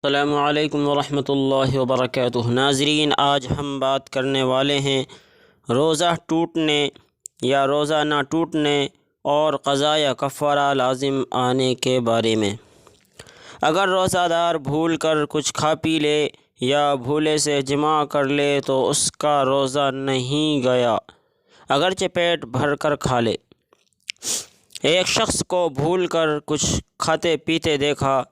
السلام علیکم ورحمۃ اللہ وبرکاتہ۔ ناظرین، آج ہم بات کرنے والے ہیں روزہ ٹوٹنے یا روزہ نہ ٹوٹنے اور قضا یا کفارہ لازم آنے کے بارے میں۔ اگر روزہ دار بھول کر کچھ کھا پی لے یا بھولے سے جمع کر لے تو اس کا روزہ نہیں گیا، اگرچہ پیٹ بھر کر کھا لے۔ ایک شخص کو بھول کر کچھ کھاتے پیتے دیکھا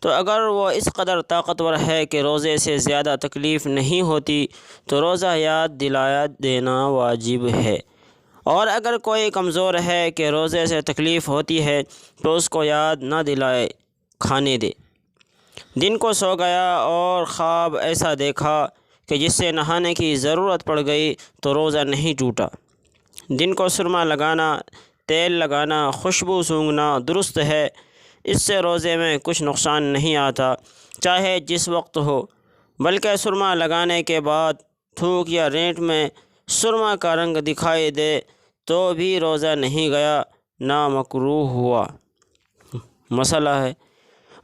تو اگر وہ اس قدر طاقتور ہے کہ روزے سے زیادہ تکلیف نہیں ہوتی تو روزہ یاد دلا دینا واجب ہے، اور اگر کوئی کمزور ہے کہ روزے سے تکلیف ہوتی ہے تو اس کو یاد نہ دلائے، کھانے دے۔ دن کو سو گیا اور خواب ایسا دیکھا کہ جس سے نہانے کی ضرورت پڑ گئی تو روزہ نہیں ٹوٹا۔ دن کو سرما لگانا، تیل لگانا، خوشبو سونگھنا درست ہے، اس سے روزے میں کچھ نقصان نہیں آتا، چاہے جس وقت ہو، بلکہ سرما لگانے کے بعد تھوک یا رینٹ میں سرما کا رنگ دکھائی دے تو بھی روزہ نہیں گیا، نہ مکروہ ہوا۔ مسئلہ ہے،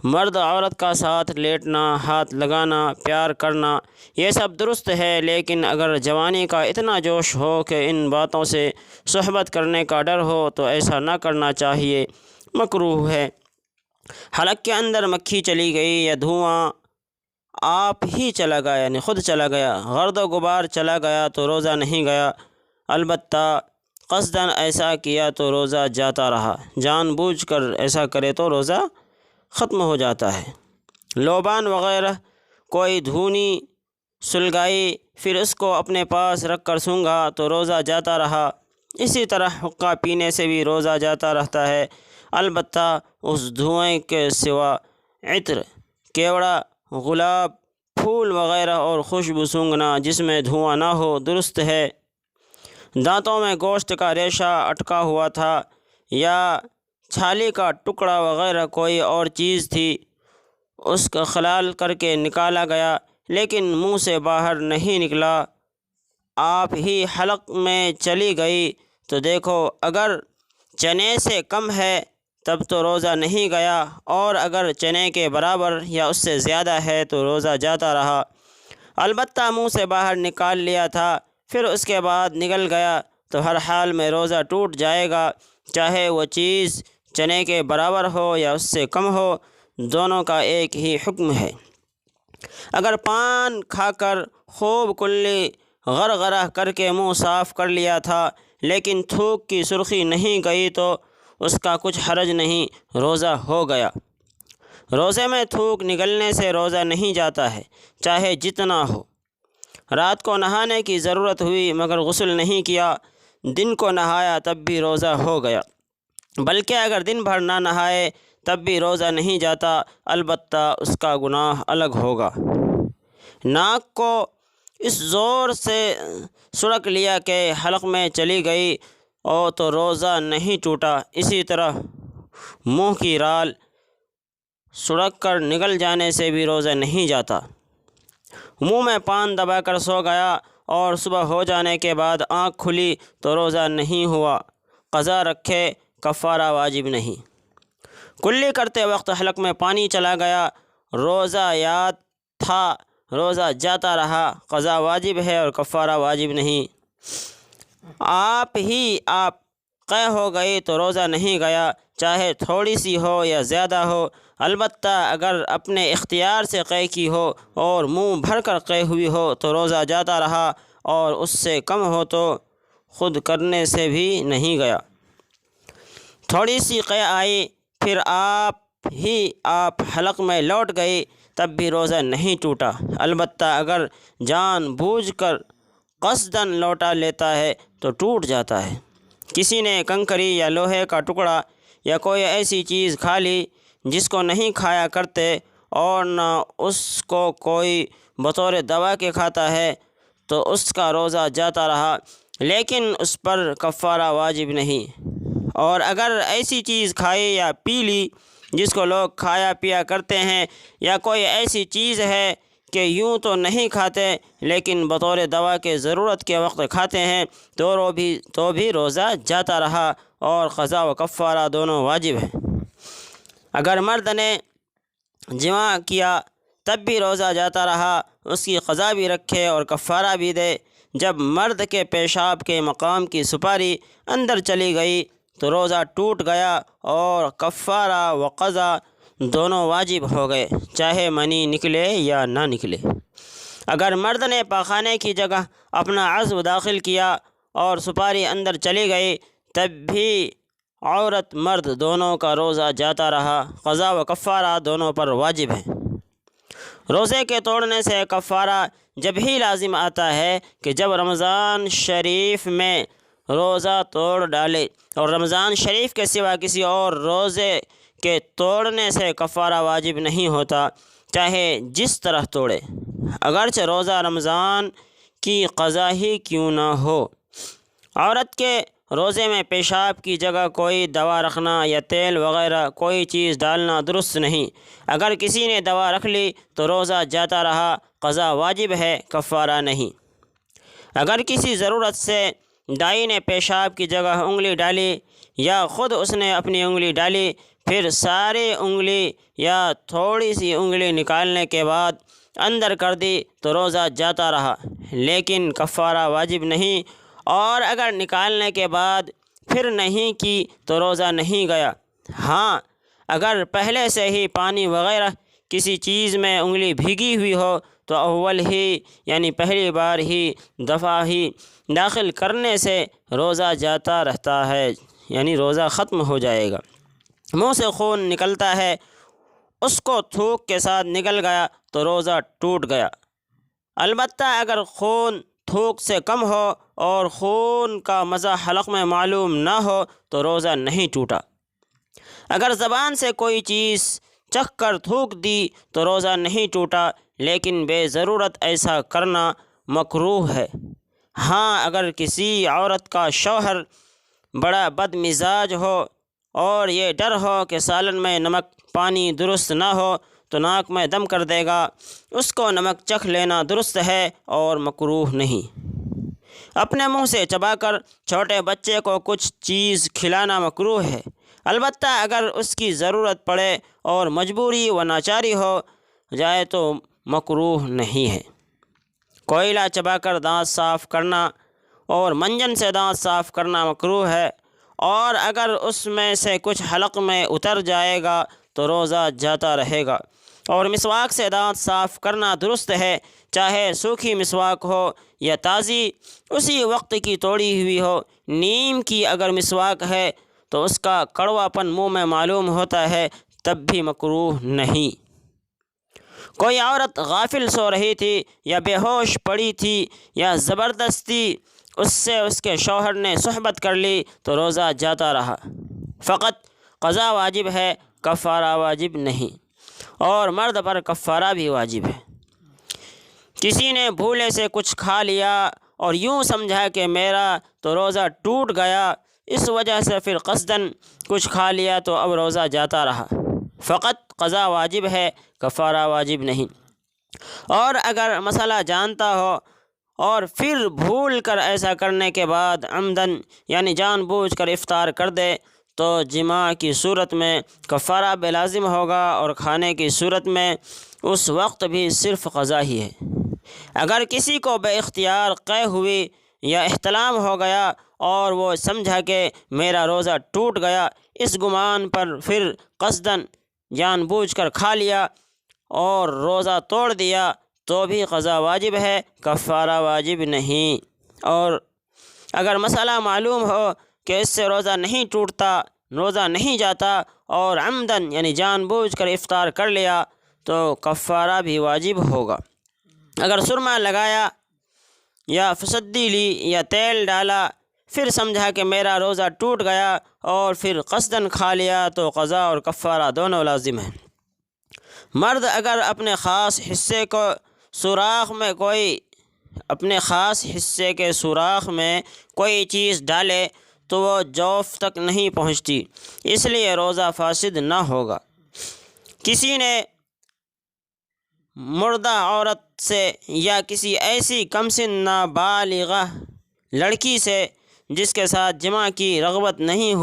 مرد عورت کا ساتھ لیٹنا، ہاتھ لگانا، پیار کرنا، یہ سب درست ہے، لیکن اگر جوانی کا اتنا جوش ہو کہ ان باتوں سے صحبت کرنے کا ڈر ہو تو ایسا نہ کرنا چاہیے، مکروہ ہے۔ حلق کے اندر مکھی چلی گئی یا دھواں آپ ہی چلا گیا، یعنی خود چلا گیا، گرد و غبار چلا گیا تو روزہ نہیں گیا، البتہ قصداً ایسا کیا تو روزہ جاتا رہا، جان بوجھ کر ایسا کرے تو روزہ ختم ہو جاتا ہے۔ لوبان وغیرہ کوئی دھونی سلگائی پھر اس کو اپنے پاس رکھ کر سونگھا تو روزہ جاتا رہا، اسی طرح حقہ پینے سے بھی روزہ جاتا رہتا ہے، البتہ اس دھوئیں کے سوا عطر، کیوڑا، گلاب، پھول وغیرہ اور خوشبو سونگھنا جس میں دھواں نہ ہو درست ہے۔ دانتوں میں گوشت کا ریشہ اٹکا ہوا تھا یا چھالی کا ٹکڑا وغیرہ کوئی اور چیز تھی، اس کا خلال کر کے نکالا گیا لیکن منہ سے باہر نہیں نکلا، آپ ہی حلق میں چلی گئی تو دیکھو، اگر چنے سے کم ہے تب تو روزہ نہیں گیا، اور اگر چنے کے برابر یا اس سے زیادہ ہے تو روزہ جاتا رہا، البتہ منہ سے باہر نکال لیا تھا پھر اس کے بعد نگل گیا تو ہر حال میں روزہ ٹوٹ جائے گا، چاہے وہ چیز چنے کے برابر ہو یا اس سے کم ہو، دونوں کا ایک ہی حکم ہے۔ اگر پان کھا کر خوب کلی غرغرہ کر کے منہ صاف کر لیا تھا لیکن تھوک کی سرخی نہیں گئی تو اس کا کچھ حرج نہیں، روزہ ہو گیا۔ روزے میں تھوک نگلنے سے روزہ نہیں جاتا ہے، چاہے جتنا ہو۔ رات کو نہانے کی ضرورت ہوئی مگر غسل نہیں کیا، دن کو نہایا تب بھی روزہ ہو گیا، بلکہ اگر دن بھر نہ نہائے تب بھی روزہ نہیں جاتا، البتہ اس کا گناہ الگ ہوگا۔ ناک کو اس زور سے سڑک لیا کہ حلق میں چلی گئی تو روزہ نہیں ٹوٹا، اسی طرح منہ کی رال سڑک کر نگل جانے سے بھی روزہ نہیں جاتا۔ منہ میں پان دبا کر سو گیا اور صبح ہو جانے کے بعد آنکھ کھلی تو روزہ نہیں ہوا، قضا رکھے، کفارہ واجب نہیں۔ کلی کرتے وقت حلق میں پانی چلا گیا، روزہ یاد تھا، روزہ جاتا رہا، قضا واجب ہے اور کفارہ واجب نہیں۔ آپ قے ہو گئی تو روزہ نہیں گیا، چاہے تھوڑی سی ہو یا زیادہ ہو، البتہ اگر اپنے اختیار سے قے کی ہو اور منہ بھر کر قے ہوئی ہو تو روزہ جاتا رہا، اور اس سے کم ہو تو خود کرنے سے بھی نہیں گیا۔ تھوڑی سی قے آئی پھر آپ حلق میں لوٹ گئی تب بھی روزہ نہیں ٹوٹا، البتہ اگر جان بوجھ کر قصداً لوٹا لیتا ہے تو ٹوٹ جاتا ہے۔ کسی نے کنکری یا لوہے کا ٹکڑا یا کوئی ایسی چیز کھا لی جس کو نہیں کھایا کرتے اور نہ اس کو کوئی بطور دوا کے کھاتا ہے تو اس کا روزہ جاتا رہا، لیکن اس پر کفارہ واجب نہیں۔ اور اگر ایسی چیز کھائی یا پی لی جس کو لوگ کھایا پیا کرتے ہیں، یا کوئی ایسی چیز ہے کہ یوں تو نہیں کھاتے لیکن بطور دوا کے ضرورت کے وقت کھاتے ہیں تو بھی روزہ جاتا رہا، اور قضا و کفارہ دونوں واجب ہیں۔ اگر مرد نے جمع کیا تب بھی روزہ جاتا رہا، اس کی قضا بھی رکھے اور کفارہ بھی دے۔ جب مرد کے پیشاب کے مقام کی سپاری اندر چلی گئی تو روزہ ٹوٹ گیا اور کفارہ و قضا دونوں واجب ہو گئے، چاہے منی نکلے یا نہ نکلے۔ اگر مرد نے پاخانے کی جگہ اپنا عضو داخل کیا اور سپاری اندر چلی گئی تب بھی عورت مرد دونوں کا روزہ جاتا رہا، قضا و کفارہ دونوں پر واجب ہے۔ روزے کے توڑنے سے کفارہ جب ہی لازم آتا ہے کہ جب رمضان شریف میں روزہ توڑ ڈالے، اور رمضان شریف کے سوا کسی اور روزے کے توڑنے سے کفارہ واجب نہیں ہوتا، چاہے جس طرح توڑے، اگرچہ روزہ رمضان کی قضا ہی کیوں نہ ہو۔ عورت کے روزے میں پیشاب کی جگہ کوئی دوا رکھنا یا تیل وغیرہ کوئی چیز ڈالنا درست نہیں۔ اگر کسی نے دوا رکھ لی تو روزہ جاتا رہا، قضا واجب ہے، کفارہ نہیں۔ اگر کسی ضرورت سے دائی نے پیشاب کی جگہ انگلی ڈالی یا خود اس نے اپنی انگلی ڈالی، پھر ساری انگلی یا تھوڑی سی انگلی نکالنے کے بعد اندر کر دی تو روزہ جاتا رہا، لیکن کفارہ واجب نہیں، اور اگر نکالنے کے بعد پھر نہیں کی تو روزہ نہیں گیا۔ ہاں، اگر پہلے سے ہی پانی وغیرہ کسی چیز میں انگلی بھیگی ہوئی ہو تو اول ہی یعنی پہلی بار ہی دفعہ ہی داخل کرنے سے روزہ جاتا رہتا ہے، یعنی روزہ ختم ہو جائے گا۔ منہ سے خون نکلتا ہے، اس کو تھوک کے ساتھ نکل گیا تو روزہ ٹوٹ گیا۔ البتہ اگر خون تھوک سے کم ہو اور خون کا مزہ حلق میں معلوم نہ ہو تو روزہ نہیں ٹوٹا۔ اگر زبان سے کوئی چیز چکھ کر تھوک دی تو روزہ نہیں ٹوٹا، لیکن بے ضرورت ایسا کرنا مکروہ ہے۔ ہاں، اگر کسی عورت کا شوہر بڑا بد مزاج ہو اور یہ ڈر ہو کہ سالن میں نمک پانی درست نہ ہو تو ناک میں دم کر دے گا، اس کو نمک چکھ لینا درست ہے اور مکروہ نہیں۔ اپنے منہ سے چبا کر چھوٹے بچے کو کچھ چیز کھلانا مکروہ ہے، البتہ اگر اس کی ضرورت پڑے اور مجبوری و ناچاری ہو جائے تو مکروہ نہیں ہے۔ کوئلہ چبا کر دانت صاف کرنا اور منجن سے دانت صاف کرنا مکروہ ہے، اور اگر اس میں سے کچھ حلق میں اتر جائے گا تو روزہ جاتا رہے گا۔ اور مسواک سے دانت صاف کرنا درست ہے، چاہے سوکھی مسواک ہو یا تازی، اسی وقت کی توڑی ہوئی ہو۔ نیم کی اگر مسواک ہے تو اس کا کڑوا پن منہ میں معلوم ہوتا ہے، تب بھی مکروہ نہیں۔ کوئی عورت غافل سو رہی تھی یا بے ہوش پڑی تھی یا زبردستی اس سے اس کے شوہر نے صحبت کر لی تو روزہ جاتا رہا، فقط قضا واجب ہے، کفارہ واجب نہیں، اور مرد پر کفارہ بھی واجب ہے۔ کسی نے بھولے سے کچھ کھا لیا اور یوں سمجھا کہ میرا تو روزہ ٹوٹ گیا، اس وجہ سے پھر قصداً کچھ کھا لیا تو اب روزہ جاتا رہا، فقط قضا واجب ہے، کفارہ واجب نہیں۔ اور اگر مسئلہ جانتا ہو اور پھر بھول کر ایسا کرنے کے بعد عمدن یعنی جان بوجھ کر افطار کر دے تو جماع کی صورت میں کفارہ بے لازم ہوگا، اور کھانے کی صورت میں اس وقت بھی صرف قضا ہی ہے۔ اگر کسی کو بے اختیار قے ہوئی یا احتلام ہو گیا اور وہ سمجھا کہ میرا روزہ ٹوٹ گیا، اس گمان پر پھر قصداً جان بوجھ کر کھا لیا اور روزہ توڑ دیا تو بھی قضا واجب ہے، کفارہ واجب نہیں۔ اور اگر مسئلہ معلوم ہو کہ اس سے روزہ نہیں ٹوٹتا، روزہ نہیں جاتا، اور عمدن یعنی جان بوجھ کر افطار کر لیا تو کفارہ بھی واجب ہوگا۔ اگر سرما لگایا یا فسدی لی یا تیل ڈالا، پھر سمجھا کہ میرا روزہ ٹوٹ گیا اور پھر قصداً کھا لیا تو قضا اور کفارہ دونوں لازم ہیں۔ مرد اگر اپنے خاص حصے کے سوراخ میں کوئی چیز ڈالے تو وہ جوف تک نہیں پہنچتی، اس لیے روزہ فاسد نہ ہوگا۔ کسی نے مردہ عورت سے یا کسی ایسی کمسن نابالغہ لڑکی سے جس کے ساتھ جماع کی رغبت نہیں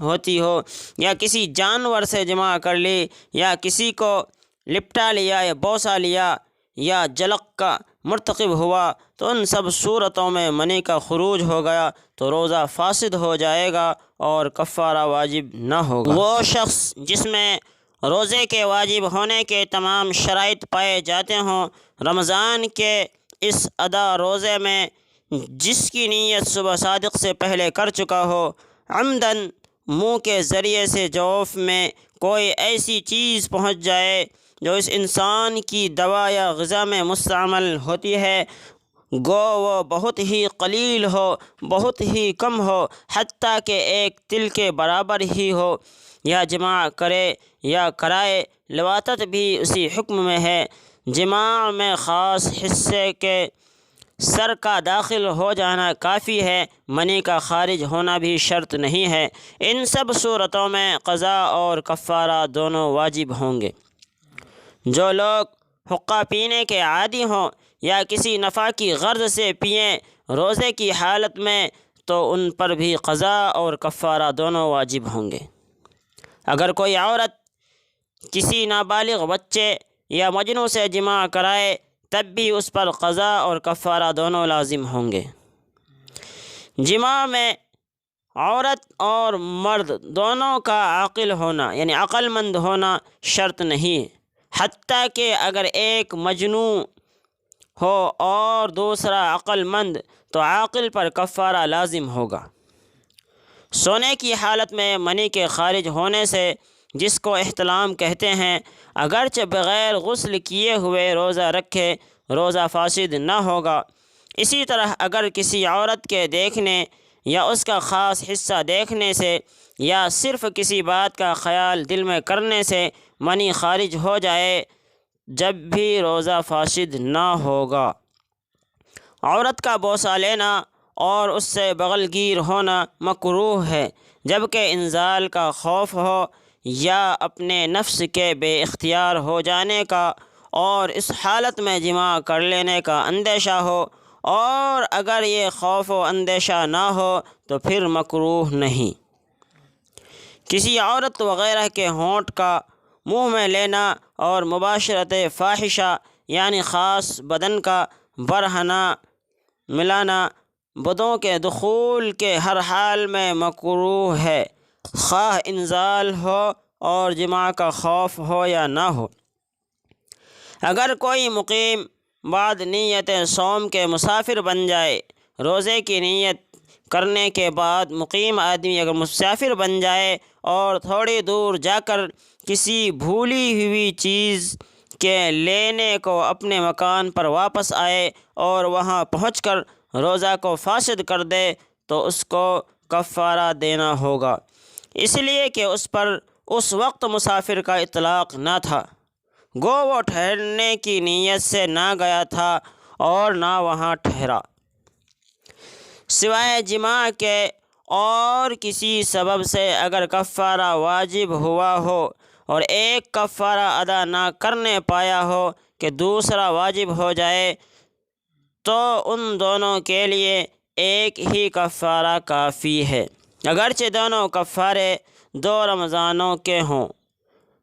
ہوتی ہو، یا کسی جانور سے جماع کر لی، یا کسی کو لپٹا لیا یا بوسہ لیا یا جلق کا مرتکب ہوا تو ان سب صورتوں میں منی کا خروج ہو گیا تو روزہ فاسد ہو جائے گا اور کفارہ واجب نہ ہوگا۔ وہ شخص جس میں روزے کے واجب ہونے کے تمام شرائط پائے جاتے ہوں، رمضان کے اس ادا روزے میں جس کی نیت صبح صادق سے پہلے کر چکا ہو، عمداً منہ کے ذریعے سے جوف میں کوئی ایسی چیز پہنچ جائے جو اس انسان کی دوا یا غذا میں مستعمل ہوتی ہے، گو وہ بہت ہی قلیل ہو، بہت ہی کم ہو، حتیٰ کہ ایک تل کے برابر ہی ہو، یا جماع کرے یا کرائے، لواطت بھی اسی حکم میں ہے۔ جماع میں خاص حصے کے سر کا داخل ہو جانا کافی ہے، منی کا خارج ہونا بھی شرط نہیں ہے۔ ان سب صورتوں میں قضا اور کفارہ دونوں واجب ہوں گے۔ جو لوگ حقہ پینے کے عادی ہوں یا کسی نفع کی غرض سے پئیں روزے کی حالت میں، تو ان پر بھی قضا اور کفارہ دونوں واجب ہوں گے۔ اگر کوئی عورت کسی نابالغ بچے یا مجنون سے جماع کرائے تب بھی اس پر قضا اور کفارہ دونوں لازم ہوں گے۔ جماع میں عورت اور مرد دونوں کا عاقل ہونا یعنی عقل مند ہونا شرط نہیں ہے، حتیٰ کہ اگر ایک مجنون ہو اور دوسرا عقل مند تو عاقل پر کفارہ لازم ہوگا۔ سونے کی حالت میں منی کے خارج ہونے سے، جس کو احتلام کہتے ہیں، اگرچہ بغیر غسل کیے ہوئے روزہ رکھے روزہ فاسد نہ ہوگا۔ اسی طرح اگر کسی عورت کے دیکھنے یا اس کا خاص حصہ دیکھنے سے یا صرف کسی بات کا خیال دل میں کرنے سے منی خارج ہو جائے جب بھی روزہ فاسد نہ ہوگا۔ عورت کا بوسہ لینا اور اس سے بغل گیر ہونا مکروہ ہے، جبکہ انزال کا خوف ہو یا اپنے نفس کے بے اختیار ہو جانے کا اور اس حالت میں جماع کر لینے کا اندیشہ ہو، اور اگر یہ خوف و اندیشہ نہ ہو تو پھر مکروہ نہیں۔ کسی عورت وغیرہ کے ہونٹ کا منہ میں لینا اور مباشرت فاحشہ یعنی خاص بدن کا برہنہ ملانا بدوں کے دخول کے ہر حال میں مکروہ ہے، خواہ انزال ہو اور جماع کا خوف ہو یا نہ ہو۔ اگر کوئی مقیم بعد نیت صوم کے مسافر بن جائے، روزے کی نیت کرنے کے بعد مقیم آدمی اگر مسافر بن جائے اور تھوڑی دور جا کر کسی بھولی ہوئی چیز کے لینے کو اپنے مکان پر واپس آئے اور وہاں پہنچ کر روزہ کو فاسد کر دے تو اس کو کفارہ دینا ہوگا، اس لیے کہ اس پر اس وقت مسافر کا اطلاق نہ تھا، گو وہ ٹھہرنے کی نیت سے نہ گیا تھا اور نہ وہاں ٹھہرا۔ سوائے جماع کے اور کسی سبب سے اگر کفارہ واجب ہوا ہو اور ایک کفارہ ادا نہ کرنے پایا ہو کہ دوسرا واجب ہو جائے تو ان دونوں کے لیے ایک ہی کفارہ کافی ہے، اگرچہ دونوں کفارے 2 رمضانوں کے ہوں۔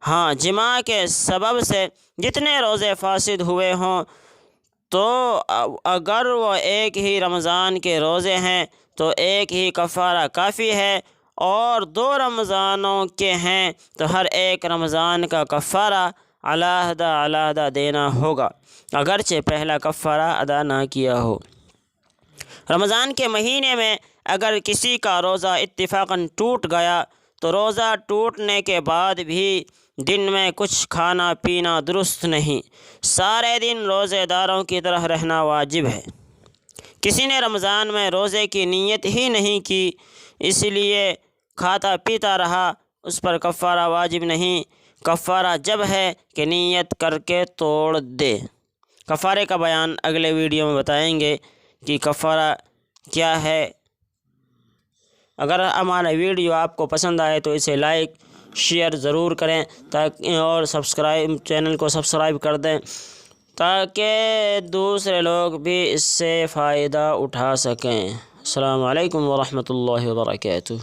ہاں، جماع کے سبب سے جتنے روزے فاسد ہوئے ہوں تو اگر وہ ایک ہی رمضان کے روزے ہیں تو ایک ہی کفارہ کافی ہے، اور 2 رمضانوں کے ہیں تو ہر ایک رمضان کا کفارہ علیحدہ علیحدہ دینا ہوگا، اگرچہ پہلا کفارہ ادا نہ کیا ہو۔ رمضان کے مہینے میں اگر کسی کا روزہ اتفاقاً ٹوٹ گیا تو روزہ ٹوٹنے کے بعد بھی دن میں کچھ کھانا پینا درست نہیں، سارے دن روزے داروں کی طرح رہنا واجب ہے۔ کسی نے رمضان میں روزے کی نیت ہی نہیں کی، اس لیے کھاتا پیتا رہا، اس پر کفارہ واجب نہیں، کفارہ جب ہے کہ نیت کر کے توڑ دے۔ کفارے کا بیان اگلے ویڈیو میں بتائیں گے کہ کفارہ کیا ہے۔ اگر ہمارا ویڈیو آپ کو پسند آئے تو اسے لائک شیئر ضرور کریں تاکہ اور چینل کو سبسکرائب کر دیں تاکہ دوسرے لوگ بھی اس سے فائدہ اٹھا سکیں۔ السلام علیکم ورحمۃ اللہ وبرکاتہ۔